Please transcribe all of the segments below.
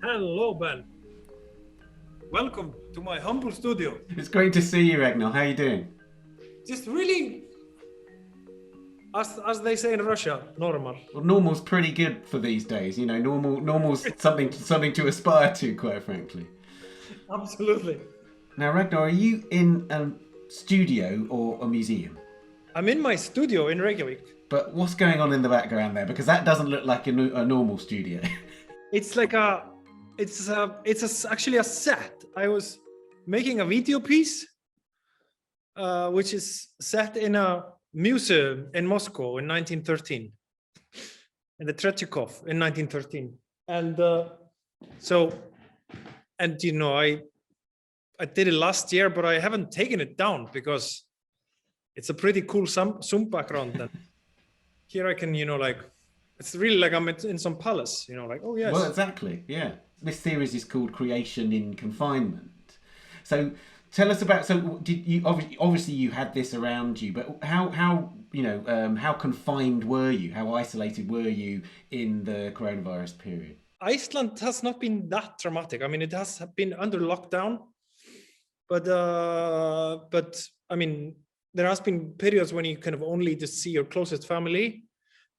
Hello, Ben. Welcome to my humble studio. It's great to see you, Ragnar. How are you doing? Just really, as they say in Russia, normal. Well, normal's pretty good for these days. Normal's something to aspire to, quite frankly. Absolutely. Now, Ragnar, are you in a studio or a museum? I'm in my studio in Reykjavik. But what's going on in the background there? Because that doesn't look like a normal studio. It's like actually a set. I was making a video piece, which is set in a museum in Moscow in 1913, in the Tretyakov in 1913. And I did it last year, but I haven't taken it down because it's a pretty cool Zoom background. And here I can, it's really like I'm in some palace, like, oh yes. Well, exactly. Yeah. This series is called Creation in Confinement. So tell us about. So did you obviously you had this around you, but how confined were you? How isolated were you in the coronavirus period? Iceland has not been that dramatic. I mean, it has been under lockdown, but I mean, there has been periods when you kind of only just see your closest family,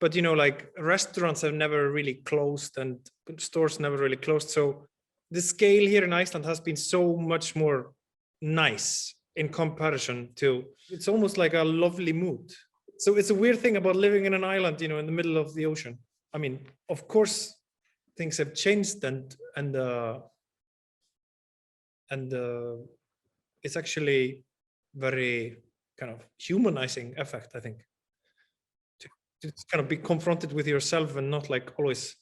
but like restaurants have never really closed and stores never really closed. So the scale here in Iceland has been so much more nice in comparison to, it's almost like a lovely mood. So it's a weird thing about living in an island, in the middle of the ocean. I mean, of course, things have changed and it's actually very kind of humanizing effect, I think, to kind of be confronted with yourself and not like always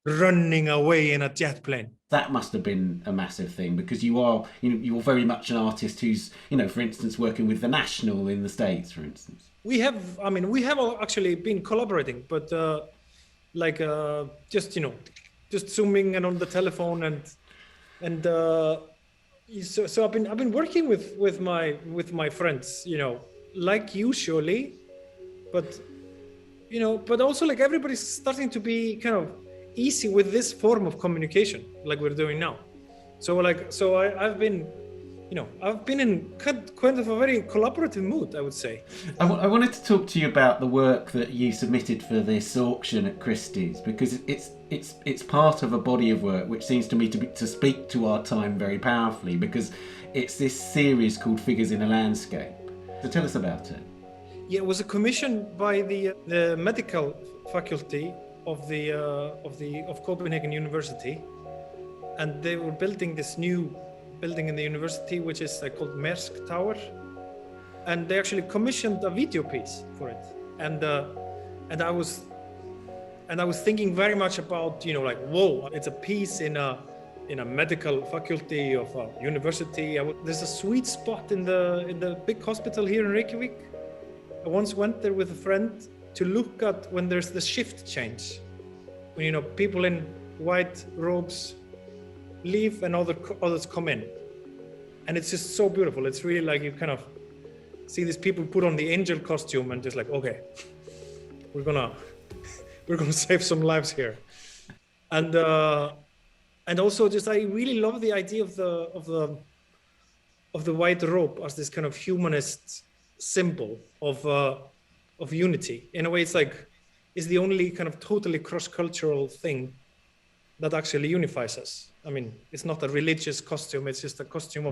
running away in a jet plane. That must have been a massive thing because you're very much an artist who's, for instance, working with the National in the States, for instance. We have actually been collaborating, but just zooming and on the telephone and so I've been working with my friends, like usually, but but also like everybody's starting to be kind of easy with this form of communication like we're doing now. So I've been in kind of a very collaborative mood, I would say. I wanted to talk to you about the work that you submitted for this auction at Christie's because it's part of a body of work which seems to me to speak to our time very powerfully because it's this series called Figures in a Landscape. So tell us about it. Yeah, it was a commission by the medical faculty of Copenhagen University, and they were building this new building in the university, which is called Maersk Tower, and they actually commissioned a video piece for it. And I was thinking very much about like, whoa, it's a piece in a medical faculty of a university. There's a sweet spot in the big hospital here in Reykjavik. I once went there with a friend to look at when there's the shift change, when people in white robes leave and others come in, and it's just so beautiful. It's really like you kind of see these people put on the angel costume and just like, okay, we're gonna save some lives here. And also just I really love the idea of the white robe as this kind of humanist symbol of unity. In a way, it's the only kind of totally cross-cultural thing that actually unifies us. I mean, it's not a religious costume, it's just a costume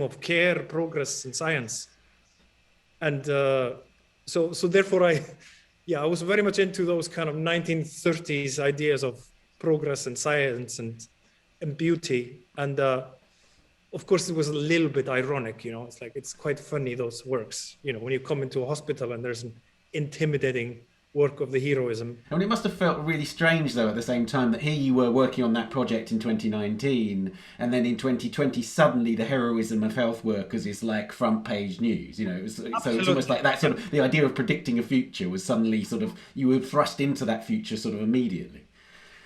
of care, progress, and science. And so therefore I was very much into those kind of 1930s ideas of progress and science and beauty. And of course, it was a little bit ironic, it's like, it's quite funny, those works, when you come into a hospital and there's an intimidating work of the heroism. I mean, it must have felt really strange, though, at the same time that here you were working on that project in 2019, and then in 2020, suddenly the heroism of health workers is like front page news. So it's almost like that sort of, the idea of predicting a future was suddenly sort of, you were thrust into that future sort of immediately.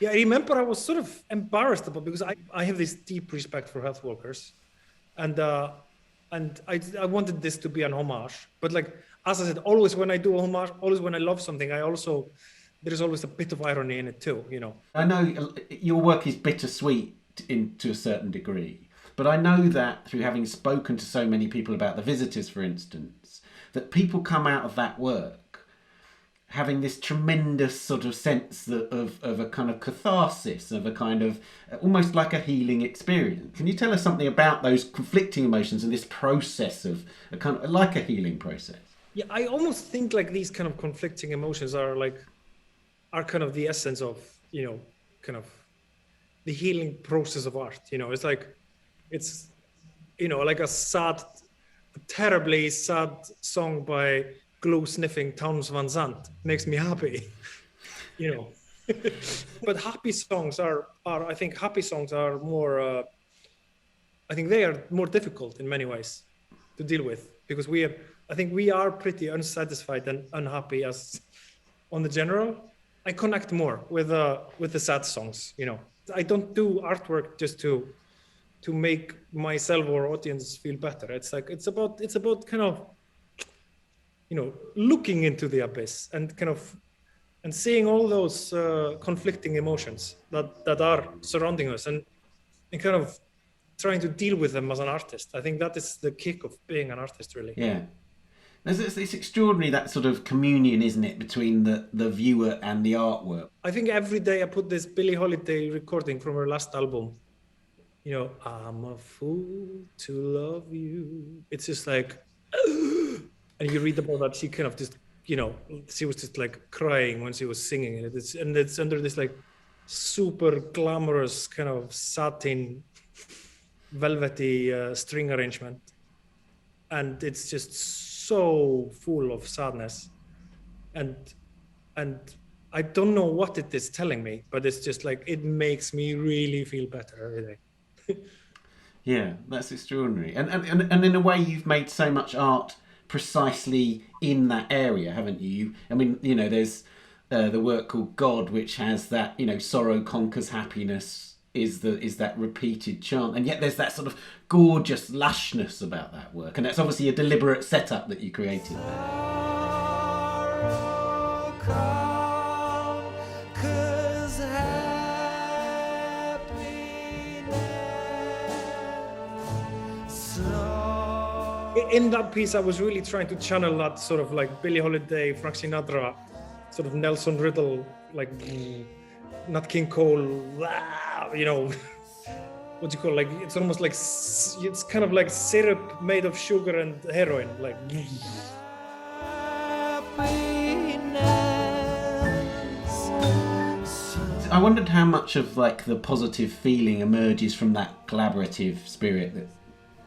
Yeah, I remember I was sort of embarrassed about, because I have this deep respect for health workers, and I wanted this to be an homage. But like, as I said, always when I do a homage, always when I love something, I also there is always a bit of irony in it too, you know. I know your work is bittersweet to a certain degree, but I know that through having spoken to so many people about The Visitors, for instance, that people come out of that work having this tremendous sort of sense of a kind of catharsis, of a kind of almost like a healing experience. Can you tell us something about those conflicting emotions and this process of a kind of like a healing process? Yeah, I almost think like these kind of conflicting emotions are kind of the essence of, you know, kind of the healing process of art. You know, it's, you know, like a terribly sad song by glue sniffing Townes Van Zandt makes me happy, you know. But happy songs are I think happy songs are more, I think they are more difficult in many ways to deal with, because I think we are pretty unsatisfied and unhappy as on the general. I connect more with the sad songs, you know. I don't do artwork just to make myself or audience feel better. It's like it's about kind of, you know, looking into the abyss and kind of and seeing all those conflicting emotions that are surrounding us, and kind of trying to deal with them as an artist. I think that is the kick of being an artist, really. Yeah. It's extraordinary, that sort of communion, isn't it, between the viewer and the artwork. I think every day I put this Billie Holiday recording from her last album, you know, I'm a fool to love you. It's just like, and you read about that, she kind of just, you know, she was just like crying when she was singing it. It's under this like super glamorous kind of satin, velvety string arrangement. And it's just so full of sadness. And I don't know what it is telling me, but it's just like, it makes me really feel better every day. Yeah, that's extraordinary. And in a way, you've made so much art precisely in that area, haven't you? I mean, you know, there's the work called God, which has that, you know, sorrow conquers happiness is that repeated chant, and yet there's that sort of gorgeous lushness about that work, and that's obviously a deliberate setup that you created there. In that piece, I was really trying to channel that sort of like Billie Holiday, Frank Sinatra, sort of Nelson Riddle, like Nat King Cole, you know, what do you call, like, it's almost like, it's kind of like syrup made of sugar and heroin, like. I wondered how much of like the positive feeling emerges from that collaborative spirit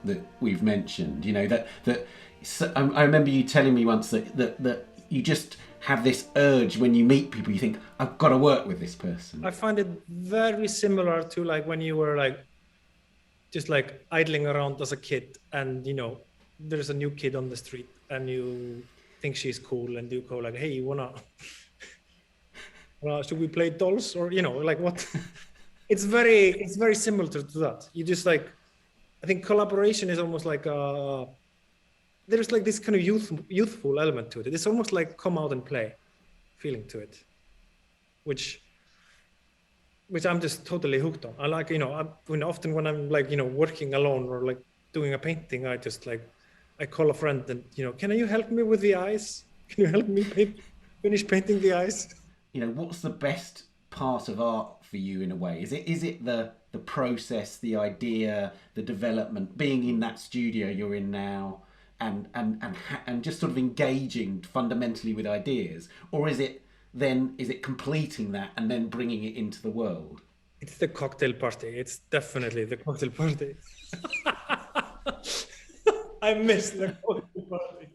that we've mentioned. You know, that so, I remember you telling me once that you just have this urge when you meet people, you think, I've got to work with this person. I find it very similar to like when you were like just like idling around as a kid, and you know, there's a new kid on the street and you think she's cool, and you go like, hey, you wanna should we play dolls, or you know, like what? It's very similar to that. You just like, I think collaboration is almost like there's like this kind of youthful element to it. It's almost like come out and play feeling to it, which I'm just totally hooked on. I like, you know, often when I'm like, you know, working alone or like doing a painting, I just like, I call a friend and, you know, can you help me with the eyes? Can you help me finish painting the eyes? You know, what's the best part of art for you in a way? Is it the process, the idea, the development, being in that studio you're in now, and just sort of engaging fundamentally with ideas, or is it completing that and then bringing it into the world? It's the cocktail party. It's definitely the cocktail party. I miss the cocktail party.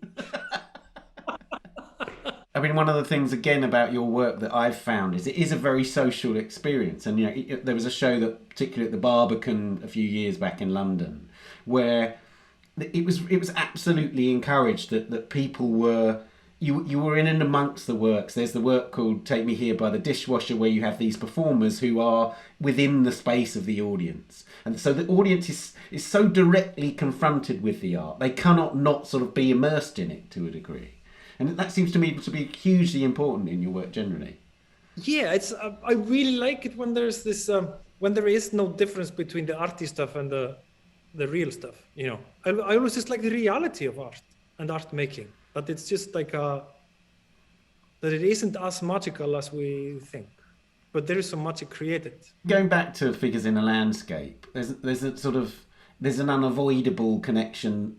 I mean, one of the things again about your work that I've found is it is a very social experience, and you know, there was a show that, particularly at the Barbican a few years back in London, where it was absolutely encouraged that people were. You were in and amongst the works. There's the work called Take Me Here by the Dishwasher, where you have these performers who are within the space of the audience. And so the audience is so directly confronted with the art. They cannot not sort of be immersed in it to a degree. And that seems to me to be hugely important in your work generally. yeah, it's I really like it when there's this when there is no difference between the arty stuff and the real stuff. You know, I always just like the reality of art and art making, but it's just like that it isn't as magical as we think, but there is so much created. Going back to Figures in a Landscape, there's a sort of there's an unavoidable connection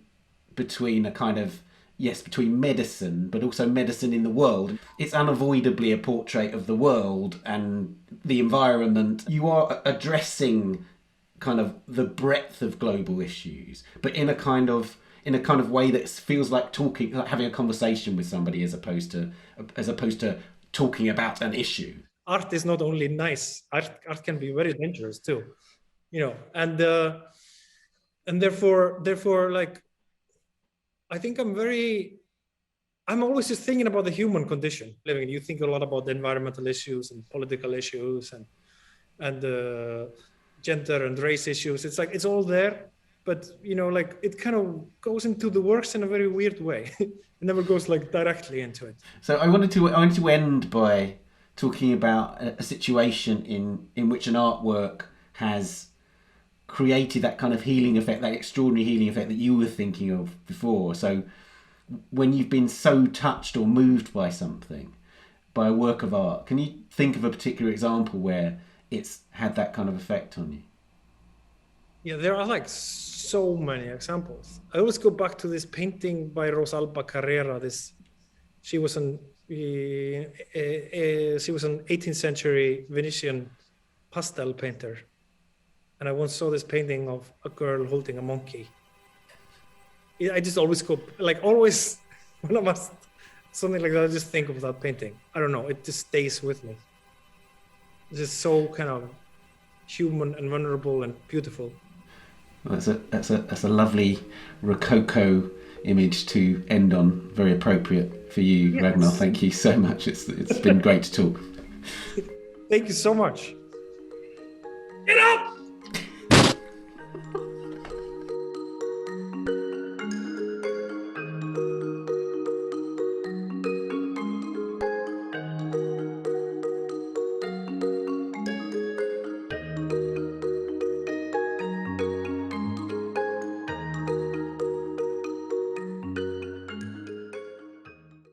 between a kind of yes, between medicine, but also medicine in the world. It's unavoidably a portrait of the world and the environment. You are addressing kind of the breadth of global issues, but in a kind of way that feels like talking, like having a conversation with somebody, as opposed to talking about an issue. Art is not only nice. Art can be very dangerous too, you know, and therefore, like, I think I'm always just thinking about the human condition living. You think a lot about the environmental issues and political issues and gender and race issues. It's like, it's all there, but you know, like it kind of goes into the works in a very weird way. It never goes like directly into it. So I wanted to end by talking about a situation in which an artwork has created that kind of healing effect, that extraordinary healing effect that you were thinking of before. So when you've been so touched or moved by something, by a work of art, can you think of a particular example where it's had that kind of effect on you? Yeah, there are like so many examples. I always go back to this painting by Rosalba Carrera. She was an 18th century Venetian pastel painter. And I once saw this painting of a girl holding a monkey. I just always go, like always, when I'm asked something like that, I just think of that painting. I don't know, it just stays with me. It's just so kind of human and vulnerable and beautiful. Well, that's a lovely Rococo image to end on. Very appropriate for you, yes. Ragnar. Thank you so much. It's been great to talk. Thank you so much. Get up!